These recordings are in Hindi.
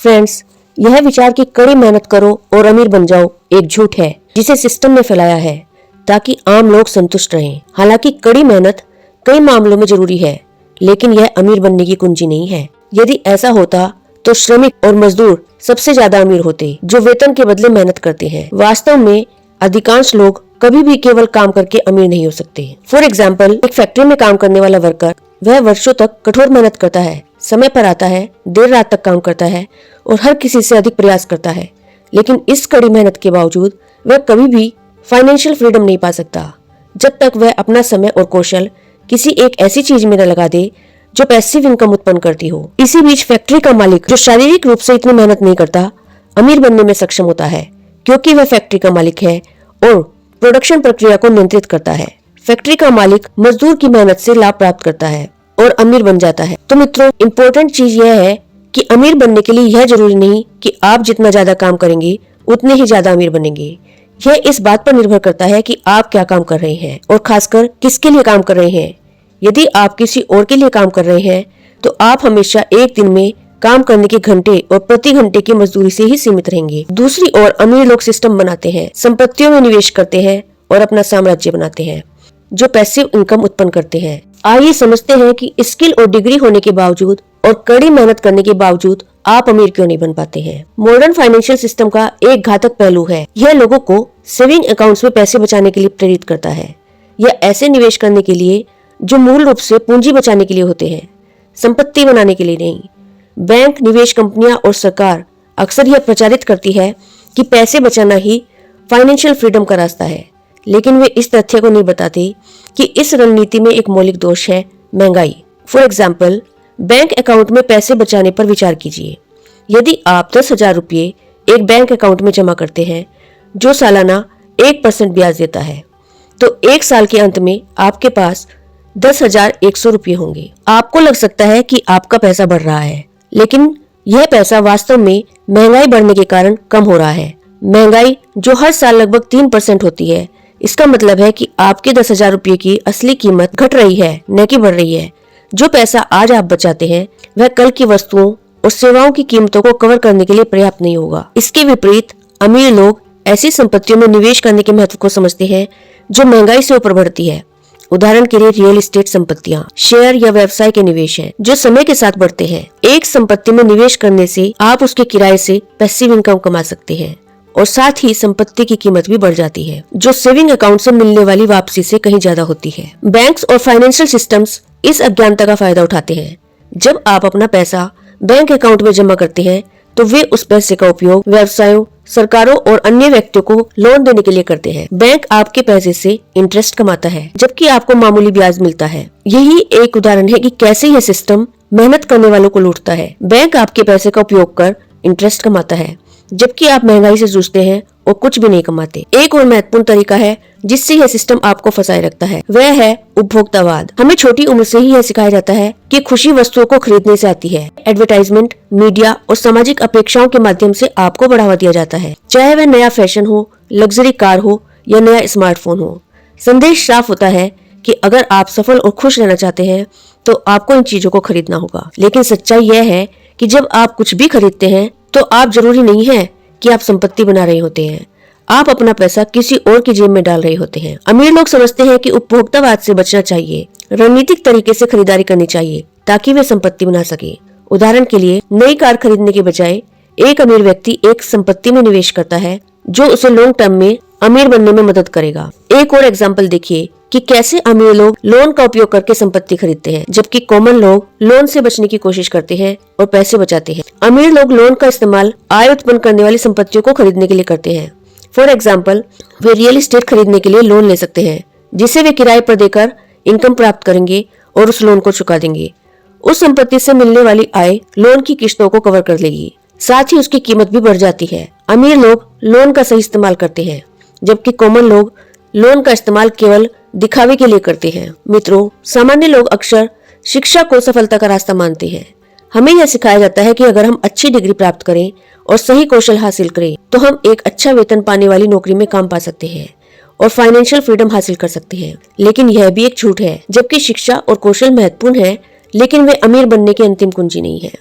फ्रेंड्स, यह विचार कि कड़ी मेहनत करो और अमीर बन जाओ एक झूठ है जिसे सिस्टम ने फैलाया है ताकि आम लोग संतुष्ट रहें। हालांकि कड़ी मेहनत कई मामलों में जरूरी है, लेकिन यह अमीर बनने की कुंजी नहीं है। यदि ऐसा होता तो श्रमिक और मजदूर सबसे ज्यादा अमीर होते, जो वेतन के बदले मेहनत करते हैं। वास्तव में अधिकांश लोग कभी भी केवल काम करके अमीर नहीं हो सकते। फॉर एग्जाम्पल, एक फैक्ट्री में काम करने वाला वर्कर, वह वर्षों तक कठोर मेहनत करता है, समय पर आता है, देर रात तक काम करता है और हर किसी से अधिक प्रयास करता है, लेकिन इस कड़ी मेहनत के बावजूद वह कभी भी फाइनेंशियल फ्रीडम नहीं पा सकता जब तक वह अपना समय और कौशल किसी एक ऐसी चीज में न लगा दे जो पैसिव इनकम उत्पन्न करती हो। इसी बीच फैक्ट्री का मालिक, जो शारीरिक रूप से इतनी मेहनत नहीं करता, अमीर बनने में सक्षम होता है क्योंकि वह फैक्ट्री का मालिक है और प्रोडक्शन प्रक्रिया को नियंत्रित करता है। फैक्ट्री का मालिक मजदूर की मेहनत से लाभ प्राप्त करता है और अमीर बन जाता है। तो मित्रों, इम्पोर्टेंट चीज यह है कि अमीर बनने के लिए यह जरूरी नहीं कि आप जितना ज्यादा काम करेंगे उतने ही ज्यादा अमीर बनेंगे। यह इस बात पर निर्भर करता है कि आप क्या काम कर रहे हैं और खासकर किसके लिए काम कर रहे हैं। यदि आप किसी और के लिए काम कर रहे हैं तो आप हमेशा एक दिन में काम करने के घंटे और प्रति घंटे की मजदूरी से ही सीमित रहेंगे। दूसरी ओर अमीर लोग सिस्टम बनाते हैं, संपत्तियों में निवेश करते हैं और अपना साम्राज्य बनाते हैं जो पैसिव इनकम उत्पन्न करते हैं। आइए समझते हैं कि स्किल और डिग्री होने के बावजूद और कड़ी मेहनत करने के बावजूद आप अमीर क्यों नहीं बन पाते हैं। मॉडर्न फाइनेंशियल सिस्टम का एक घातक पहलू है, यह लोगों को सेविंग अकाउंट्स में पैसे बचाने के लिए प्रेरित करता है। यह ऐसे निवेश करने के लिए जो मूल रूप से पूंजी बचाने के लिए होते हैं, संपत्ति बनाने के लिए नहीं। बैंक, निवेश कंपनियां और सरकार अक्सर यह प्रचारित करती है कि पैसे बचाना ही फाइनेंशियल फ्रीडम का रास्ता है, लेकिन वे इस तथ्य को नहीं बताते कि इस रणनीति में एक मौलिक दोष है, महंगाई। फॉर एग्जाम्पल, बैंक अकाउंट में पैसे बचाने पर विचार कीजिए। यदि आप 10,000 रुपये एक बैंक अकाउंट में जमा करते हैं जो सालाना 1% ब्याज देता है, तो एक साल के अंत में आपके पास 10,100 रुपये होंगे। आपको लग सकता है कि आपका पैसा बढ़ रहा है, लेकिन यह पैसा वास्तव में महंगाई बढ़ने के कारण कम हो रहा है। महंगाई जो हर साल लगभग 3% होती है, इसका मतलब है कि आपके 10,000 रुपये की असली कीमत घट रही है, न कि बढ़ रही है। जो पैसा आज आप बचाते हैं वह कल की वस्तुओं और सेवाओं की कीमतों को कवर करने के लिए पर्याप्त नहीं होगा। इसके विपरीत अमीर लोग ऐसी संपत्तियों में निवेश करने के महत्व को समझते हैं जो महंगाई से ऊपर बढ़ती है। उदाहरण के लिए रियल एस्टेट संपत्तियां, शेयर या व्यवसाय के निवेश हैं जो समय के साथ बढ़ते हैं। एक संपत्ति में निवेश करने से आप उसके किराए से पैसिव इनकम कमा सकते हैं और साथ ही संपत्ति की कीमत भी बढ़ जाती है, जो सेविंग अकाउंट से मिलने वाली वापसी से कहीं ज्यादा होती है। बैंक्स और फाइनेंशियल सिस्टम्स इस अज्ञानता का फायदा उठाते हैं। जब आप अपना पैसा बैंक अकाउंट में जमा करते हैं तो वे उस पैसे का उपयोग व्यवसायों, सरकारों और अन्य व्यक्तियों को लोन देने के लिए करते हैं। बैंक आपके पैसे से इंटरेस्ट कमाता है जबकि आपको मामूली ब्याज मिलता है। यही एक उदाहरण है कि कैसे यह सिस्टम मेहनत करने वालों को लूटता है। बैंक आपके पैसे का उपयोग कर इंटरेस्ट कमाता है जबकि आप महंगाई से जूझते हैं और कुछ भी नहीं कमाते। एक और महत्वपूर्ण तरीका है जिससे यह सिस्टम आपको फंसाए रखता है, वह है उपभोक्तावाद। हमें छोटी उम्र से ही यह सिखाया जाता है कि खुशी वस्तुओं को खरीदने से आती है। एडवर्टाइजमेंट, मीडिया और सामाजिक अपेक्षाओं के माध्यम से आपको बढ़ावा दिया जाता है, चाहे वह नया फैशन हो, लग्जरी कार हो या नया स्मार्टफोन हो। संदेश साफ होता है कि अगर आप सफल और खुश रहना चाहते हैं तो आपको इन चीजों को खरीदना होगा। लेकिन सच्चाई यह है कि जब आप कुछ भी खरीदते हैं तो आप जरूरी नहीं है कि आप संपत्ति बना रहे होते हैं, आप अपना पैसा किसी और की जेब में डाल रहे होते हैं। अमीर लोग समझते हैं कि उपभोक्तावाद से बचना चाहिए, रणनीतिक तरीके से खरीदारी करनी चाहिए ताकि वे संपत्ति बना सके। उदाहरण के लिए, नई कार खरीदने के बजाय एक अमीर व्यक्ति एक संपत्ति में निवेश करता है जो उसे लॉन्ग टर्म में अमीर बनने में मदद करेगा। एक और एग्जाम्पल देखिए कि कैसे अमीर लोग लोन का उपयोग करके संपत्ति खरीदते हैं जबकि कॉमन लोग लोन से बचने की कोशिश करते हैं और पैसे बचाते हैं। अमीर लोग लोन का इस्तेमाल आय उत्पन्न करने वाली संपत्तियों को खरीदने के लिए करते हैं। For example, way real estate खरीदने के लिए लोन ले सकते हैं जिसे वे किराए पर देकर इनकम प्राप्त करेंगे और उस लोन को चुका देंगे। उस संपत्ति से मिलने वाली आय लोन की किस्तों को कवर कर लेगी, साथ ही उसकी कीमत भी बढ़ जाती है। अमीर लोग लोन का सही इस्तेमाल करते हैं जबकि कॉमन लोग लोन का इस्तेमाल केवल दिखावे के लिए करते हैं। मित्रों, सामान्य लोग अक्सर शिक्षा को सफलता का रास्ता मानते हैं। हमें यह सिखाया जाता है कि अगर हम अच्छी डिग्री प्राप्त करें और सही कौशल हासिल करें तो हम एक अच्छा वेतन पाने वाली नौकरी में काम पा सकते हैं और फाइनेंशियल फ्रीडम हासिल कर सकते हैं। लेकिन यह भी एक झूठ है। जबकि शिक्षा और कौशल महत्वपूर्ण है, लेकिन वे अमीर बनने की अंतिम कुंजी नहीं है।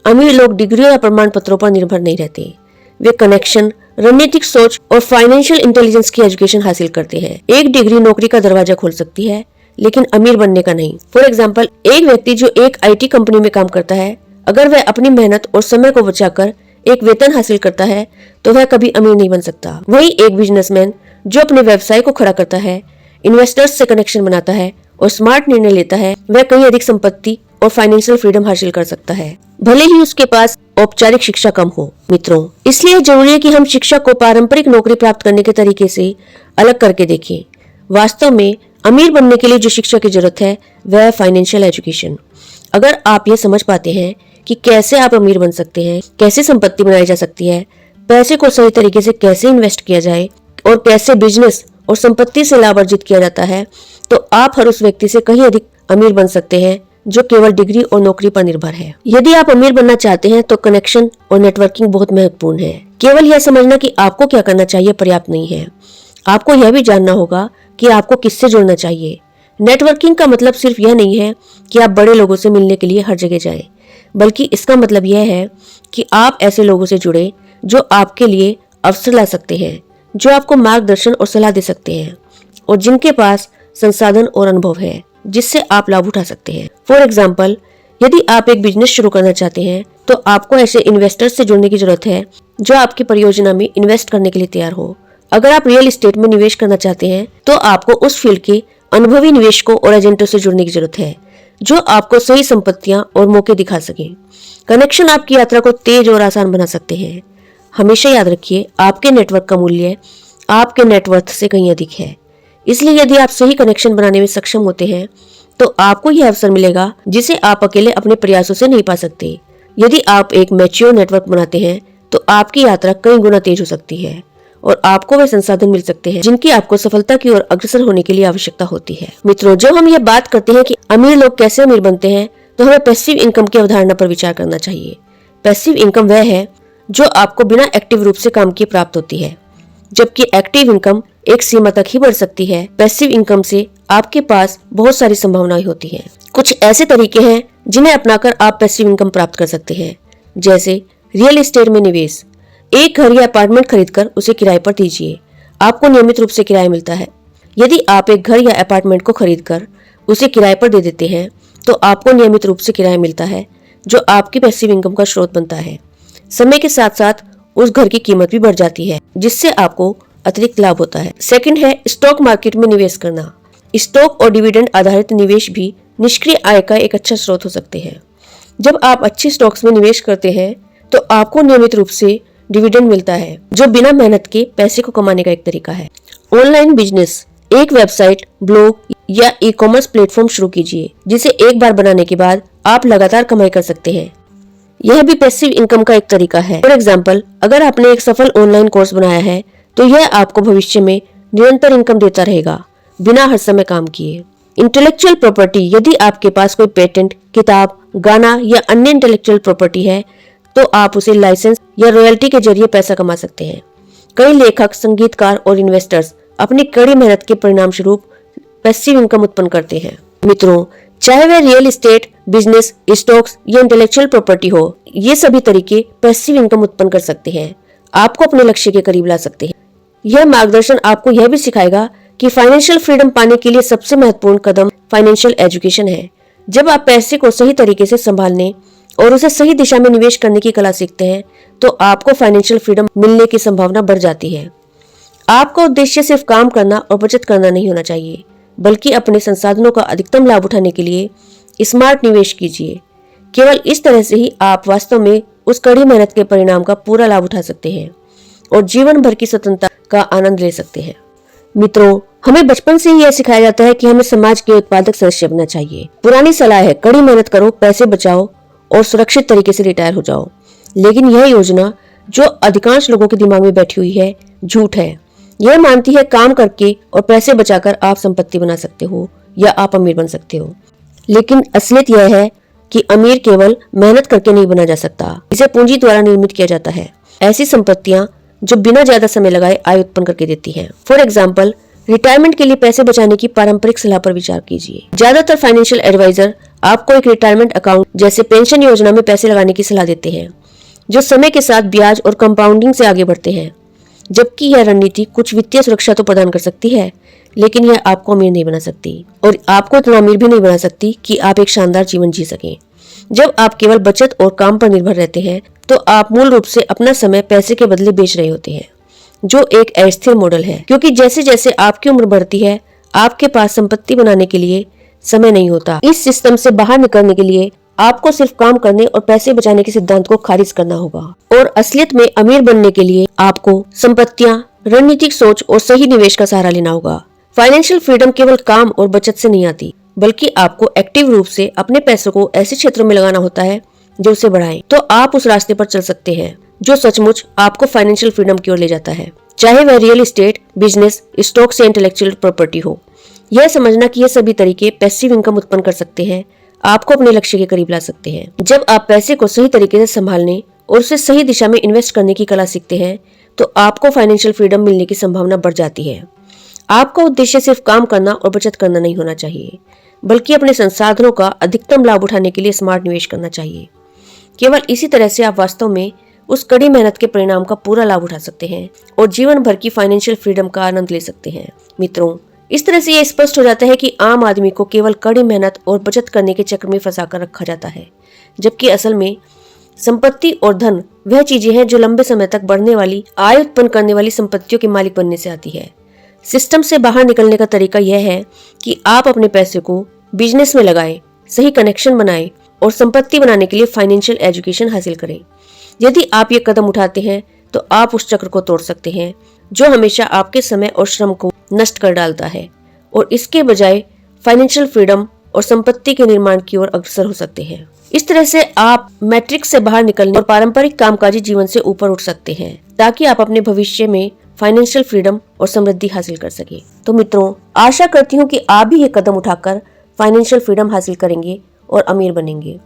अमीर लोग डिग्री या प्रमाण पत्रों पर निर्भर नहीं रहते। वे कनेक्शन, रणनीतिक सोच और फाइनेंशियल इंटेलिजेंस की एजुकेशन हासिल करते हैं। एक डिग्री नौकरी का दरवाजा खोल सकती है, लेकिन अमीर बनने का नहीं। फॉर एग्जाम्पल, एक व्यक्ति जो एक IT कंपनी में काम करता है, अगर वह अपनी मेहनत और समय को बचाकर एक वेतन हासिल करता है तो वह कभी अमीर नहीं बन सकता। वही एक बिजनेसमैन जो अपने व्यवसाय को खड़ा करता है, इन्वेस्टर्स से कनेक्शन बनाता है और स्मार्ट निर्णय लेता है, वह कहीं अधिक संपत्ति और फाइनेंशियल फ्रीडम हासिल कर सकता है, भले ही उसके पास औपचारिक शिक्षा कम हो। मित्रों, इसलिए जरूरी है कि हम शिक्षा को पारंपरिक नौकरी प्राप्त करने के तरीके से अलग करके देखें। वास्तव में अमीर बनने के लिए जो शिक्षा की जरूरत है वह है फाइनेंशियल एजुकेशन। अगर आप ये समझ पाते हैं कि कैसे आप अमीर बन सकते हैं, कैसे संपत्ति बनाई जा सकती है, पैसे को सही तरीके से कैसे इन्वेस्ट किया जाए और कैसे बिजनेस और संपत्ति से लाभ अर्जित किया जाता है, तो आप हर उस व्यक्ति से कहीं अधिक अमीर बन सकते हैं जो केवल डिग्री और नौकरी पर निर्भर है। यदि आप अमीर बनना चाहते हैं तो कनेक्शन और नेटवर्किंग बहुत महत्वपूर्ण है। केवल यह समझना कि आपको क्या करना चाहिए पर्याप्त नहीं है। आपको यह भी जानना होगा कि आपको किससे जुड़ना चाहिए। नेटवर्किंग का मतलब सिर्फ यह नहीं है कि आप बड़े लोगों से मिलने के लिए हर जगह जाएं, बल्कि इसका मतलब यह है कि आप ऐसे लोगों से जुड़े जो आपके लिए अवसर ला सकते हैं, जो आपको मार्गदर्शन और सलाह दे सकते हैं और जिनके पास संसाधन और अनुभव है जिससे आप लाभ उठा सकते हैं। फॉर एग्जाम्पल, यदि आप एक बिजनेस शुरू करना चाहते हैं तो आपको ऐसे इन्वेस्टर्स से जुड़ने की जरूरत है जो आपकी परियोजना में इन्वेस्ट करने के लिए तैयार हो। अगर आप रियल एस्टेट में निवेश करना चाहते हैं तो आपको उस फील्ड के अनुभवी निवेशकों और एजेंटों से जुड़ने की जरूरत है जो आपको सही संपत्तियां और मौके दिखा सके। कनेक्शन आपकी यात्रा को तेज और आसान बना सकते हैं। हमेशा याद रखिए, आपके नेटवर्क का मूल्य आपके नेटवर्थ से कहीं अधिक है। इसलिए यदि आप सही कनेक्शन बनाने में सक्षम होते हैं तो आपको यह अवसर मिलेगा जिसे आप अकेले अपने प्रयासों से नहीं पा सकते। यदि आप एक मैच्योर नेटवर्क बनाते हैं तो आपकी यात्रा कई गुना तेज हो सकती है और आपको वे संसाधन मिल सकते हैं जिनकी आपको सफलता की ओर अग्रसर होने के लिए आवश्यकता होती है। मित्रों, जब हम यह बात करते हैं कि अमीर लोग कैसे अमीर बनते हैं तो हमें पैसिव इनकम की अवधारणा पर विचार करना चाहिए। पैसिव इनकम वह है जो आपको बिना एक्टिव रूप से काम किए प्राप्त होती है, जबकि एक्टिव इनकम एक सीमा तक ही बढ़ सकती है। पैसिव इनकम से आपके पास बहुत सारी संभावनाएं होती हैं। कुछ ऐसे तरीके हैं जिन्हें अपनाकर आप पैसिव इनकम प्राप्त कर सकते हैं, जैसे रियल एस्टेट में निवेश। एक घर या अपार्टमेंट खरीदकर उसे किराए पर दीजिए, आपको नियमित रूप से किराया मिलता है। यदि आप एक घर या अपार्टमेंट को खरीदकर उसे किराए पर दे देते हैं तो आपको नियमित रूप से किराया मिलता है जो आपकी पैसिव इनकम का स्रोत बनता है। समय के साथ साथ उस घर की कीमत भी बढ़ जाती है जिससे आपको अतिरिक्त लाभ होता है। सेकंड है स्टॉक मार्केट में निवेश करना। स्टॉक और डिविडेंड आधारित निवेश भी निष्क्रिय आय का एक अच्छा स्रोत हो सकते हैं। जब आप अच्छे स्टॉक्स में निवेश करते हैं तो आपको नियमित रूप से डिविडेंड मिलता है जो बिना मेहनत के पैसे को कमाने का एक तरीका है। ऑनलाइन बिजनेस, एक वेबसाइट, ब्लॉग या ई-कॉमर्स प्लेटफॉर्म शुरू कीजिए जिसे एक बार बनाने के बाद आप लगातार कमाई कर सकते हैं। यह भी पैसिव इनकम का एक तरीका है। फॉर एग्जाम्पल, अगर आपने एक सफल ऑनलाइन कोर्स बनाया है तो यह आपको भविष्य में निरंतर इनकम देता रहेगा बिना हर समय काम किए। इंटेलेक्चुअल प्रॉपर्टी, यदि आपके पास कोई पेटेंट, किताब, गाना या अन्य इंटेलेक्चुअल प्रॉपर्टी है तो आप उसे लाइसेंस या रॉयल्टी के जरिए पैसा कमा सकते हैं। कई लेखक, संगीतकार और इन्वेस्टर्स अपनी कड़ी मेहनत के परिणाम स्वरूप पैसिव इनकम उत्पन्न करते हैं। मित्रों, चाहे वह रियल एस्टेट, बिजनेस, स्टॉक्स या इंटेलेक्चुअल प्रॉपर्टी हो, ये सभी तरीके पैसिव इनकम उत्पन्न कर सकते हैं, आपको अपने लक्ष्य के करीब ला सकते हैं। यह मार्गदर्शन आपको यह भी सिखाएगा कि फाइनेंशियल फ्रीडम पाने के लिए सबसे महत्वपूर्ण कदम फाइनेंशियल एजुकेशन है। जब आप पैसे को सही तरीके से संभालने और उसे सही दिशा में निवेश करने की कला सीखते हैं तो आपको फाइनेंशियल फ्रीडम मिलने की संभावना बढ़ जाती है। आपका उद्देश्य सिर्फ काम करना और बचत करना नहीं होना चाहिए, बल्कि अपने संसाधनों का अधिकतम लाभ उठाने के लिए स्मार्ट निवेश कीजिए। केवल इस तरह से ही आप वास्तव में उस कड़ी मेहनत के परिणाम का पूरा लाभ उठा सकते हैं और जीवन भर की स्वतंत्रता का आनंद ले सकते हैं। मित्रों, हमें बचपन से ही यह सिखाया जाता है कि हमें समाज के उत्पादक सदस्य बनना चाहिए। पुरानी सलाह है, कड़ी मेहनत करो, पैसे बचाओ और सुरक्षित तरीके से रिटायर हो जाओ। लेकिन यह योजना जो अधिकांश लोगों के दिमाग में बैठी हुई है, झूठ है। यह मानती है काम करके और पैसे बचाकर आप संपत्ति बना सकते हो या आप अमीर बन सकते हो। लेकिन असलियत यह है कि अमीर केवल मेहनत करके नहीं बना जा सकता, इसे पूंजी द्वारा निर्मित किया जाता है। ऐसी संपत्तियां जो बिना ज्यादा समय लगाए आय उत्पन्न करके देती हैं। फॉर एग्जाम्पल, रिटायरमेंट के लिए पैसे बचाने की पारंपरिक सलाह पर विचार कीजिए। ज्यादातर फाइनेंशियल एडवाइजर आपको एक रिटायरमेंट अकाउंट जैसे पेंशन योजना में पैसे लगाने की सलाह देते हैं, जो समय के साथ ब्याज और कंपाउंडिंग से आगे बढ़ते हैं। जबकि यह रणनीति कुछ वित्तीय सुरक्षा तो प्रदान कर सकती है, लेकिन यह आपको अमीर नहीं बना सकती और आपको इतना अमीर भी नहीं बना सकती कि आप एक शानदार जीवन जी सकें। जब आप केवल बचत और काम पर निर्भर रहते हैं तो आप मूल रूप से अपना समय पैसे के बदले बेच रहे होते हैं, जो एक अस्थिर मॉडल है, क्योंकि जैसे जैसे आपकी उम्र बढ़ती है आपके पास संपत्ति बनाने के लिए समय नहीं होता। इस सिस्टम से बाहर निकलने के लिए आपको सिर्फ काम करने और पैसे बचाने के सिद्धांत को खारिज करना होगा और असलियत में अमीर बनने के लिए आपको संपत्तियां, रणनीतिक सोच और सही निवेश का सहारा लेना होगा। फाइनेंशियल फ्रीडम केवल काम और बचत से नहीं आती, बल्कि आपको एक्टिव रूप से अपने पैसों को ऐसे क्षेत्रों में लगाना होता है जो उसे बढ़ाएं। तो आप उस रास्ते पर चल सकते हैं जो सचमुच आपको फाइनेंशियल फ्रीडम की ओर ले जाता है, चाहे वह रियल एस्टेट, बिजनेस, स्टॉक से इंटेलेक्चुअल प्रॉपर्टी हो। यह समझना कि यह सभी तरीके पैसिव इनकम उत्पन्न कर सकते हैं, आपको अपने लक्ष्य के करीब ला सकते हैं। जब आप पैसे को सही तरीके से संभालने और उसे सही दिशा में इन्वेस्ट करने की कला सीखते हैं तो आपको फाइनेंशियल फ्रीडम मिलने की संभावना बढ़ जाती है। आपका उद्देश्य सिर्फ काम करना और बचत करना नहीं होना चाहिए, बल्कि अपने संसाधनों का अधिकतम लाभ उठाने के लिए स्मार्ट निवेश करना चाहिए। केवल इसी तरह से आप वास्तव में उस कड़ी मेहनत के परिणाम का पूरा लाभ उठा सकते हैं और जीवन भर की फाइनेंशियल फ्रीडम का आनंद ले सकते हैं। मित्रों, इस तरह से यह स्पष्ट हो जाता है कि आम आदमी को केवल कड़ी मेहनत और बचत करने के चक्र में फंसा कर रखा जाता है, जबकि असल में संपत्ति और धन वह चीजें हैं जो लंबे समय तक बढ़ने वाली, आय उत्पन्न करने वाली संपत्तियों के मालिक बनने से आती है। सिस्टम से बाहर निकलने का तरीका यह है कि आप अपने पैसे को बिजनेस में लगाएं, सही कनेक्शन बनाएं और संपत्ति बनाने के लिए फाइनेंशियल एजुकेशन हासिल करें। यदि आप ये कदम उठाते हैं तो आप उस चक्र को तोड़ सकते हैं जो हमेशा आपके समय और श्रम को नष्ट कर डालता है और इसके बजाय फाइनेंशियल फ्रीडम और संपत्ति के निर्माण की ओर अग्रसर हो सकते हैं। इस तरह से आप मैट्रिक्स से बाहर निकलने और पारंपरिक कामकाजी जीवन से ऊपर उठ सकते हैं, ताकि आप अपने भविष्य में फाइनेंशियल फ्रीडम और समृद्धि हासिल कर सके। तो मित्रों, आशा करती हूँ कि आप भी ये कदम उठाकर फाइनेंशियल फ्रीडम हासिल करेंगे और अमीर बनेंगे।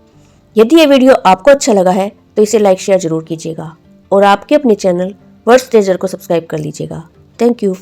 यदि ये वीडियो आपको अच्छा लगा है तो इसे लाइक शेयर जरूर कीजिएगा और आपके अपने चैनल वर्ड्स ट्रेजर को सब्सक्राइब कर लीजिएगा। Thank you.